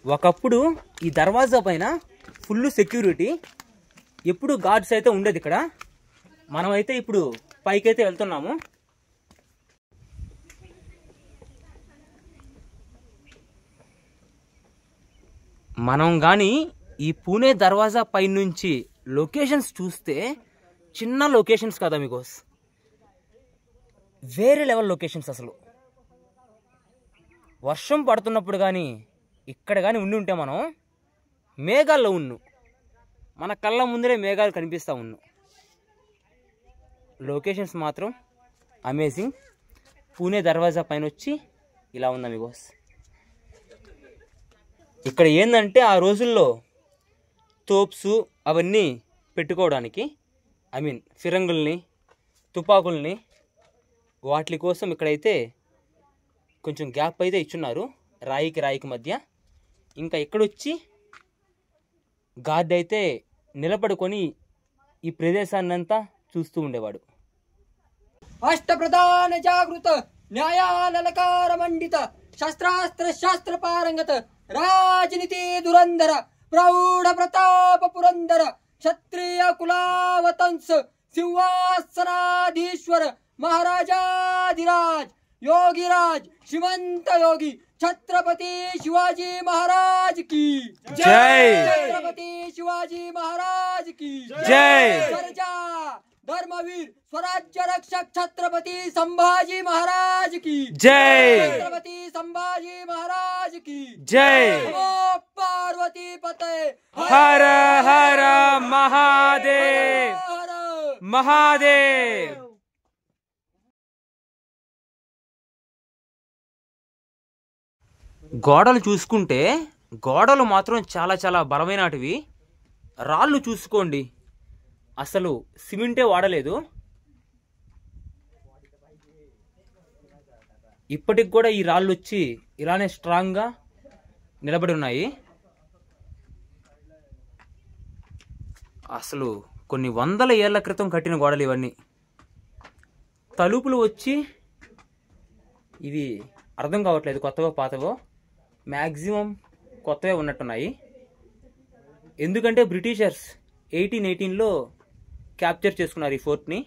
ఒకప్పుడు ఈ దర్వాజా పైన ఫుల్ సెక్యూరిటీ, ఎప్పుడు గార్డ్స్ అయితే ఉండేది ఇక్కడ. మనమైతే ఇప్పుడు పైకైతే వెళ్తున్నాము. మనం కానీ ఈ పూణే దర్వాజా పై నుంచి లొకేషన్స్ చూస్తే చిన్న లొకేషన్స్ కదా మీకు, వేరే లెవెల్ లొకేషన్స్. అసలు వర్షం పడుతున్నప్పుడు కానీ ఇక్కడ కానీ ఉండి ఉంటే మనం మేఘాల్లో ఉన్ను, మన కళ్ళ ముందరే మేఘాలు కనిపిస్తూ ఉన్ను. లొకేషన్స్ మాత్రం అమేజింగ్. పూణే దర్వాజా పైన వచ్చి ఇలా ఉందా మీకు. ఇక్కడ ఏంటంటే ఆ రోజుల్లో తోప్స్ అవన్నీ పెట్టుకోవడానికి, ఫిరంగుల్ని, తుపాకుల్ని, వాటి కోసం ఇక్కడైతే కొంచెం గ్యాప్ అయితే ఇచ్చున్నారు రాయికి రాయికి మధ్య. ఇంకా ఇక్కడొచ్చి గార్డ్ అయితే నిలబడుకొని ఈ ప్రదేశాన్నంతా చూస్తూ ఉండేవాడు. అష్టప్రధాన జాగృత న్యాయాలకార మండిత శస్త్రాస్త్ర శాస్త్ర పారంగత రాజనీతి దురంధర ప్రౌఢ ప్రతాప పురందర క్షత్రియ కులావతంస సింహాసనాధీశ్వర మహారాజాధిరాజ్ योगीराज श्रीमंत योगी छत्रपति शिवाजी महाराज की जय। छत्रपति शिवाजी महाराज की जय। सर्जा धर्मवीर स्वराज्य रक्षक छत्रपति संभाजी महाराज की जय। छत्रपति संभाजी महाराज की जय। पार्वती पते हर हर महादेव महादेव। గోడలు చూసుకుంటే గోడలు మాత్రం చాలా చాలా బలమైనటివి. రాళ్ళు చూసుకోండి, అసలు సిమెంటే వాడలేదు. ఇప్పటికి కూడా ఈ రాళ్ళు వచ్చి ఇలానే స్ట్రాంగ్గా నిలబడి ఉన్నాయి. అసలు కొన్ని వందల ఏళ్ల క్రితం కట్టిన గోడలు ఇవన్నీ. తలుపులు వచ్చి ఇవి అర్థం కావట్లేదు కొత్తవో పాతవో, మ్యాక్సిమం కొత్తవే ఉన్నట్టున్నాయి. ఎందుకంటే బ్రిటిషర్స్ 1818లో క్యాప్చర్ చేసుకున్నారు ఈ ఫోర్ట్ని.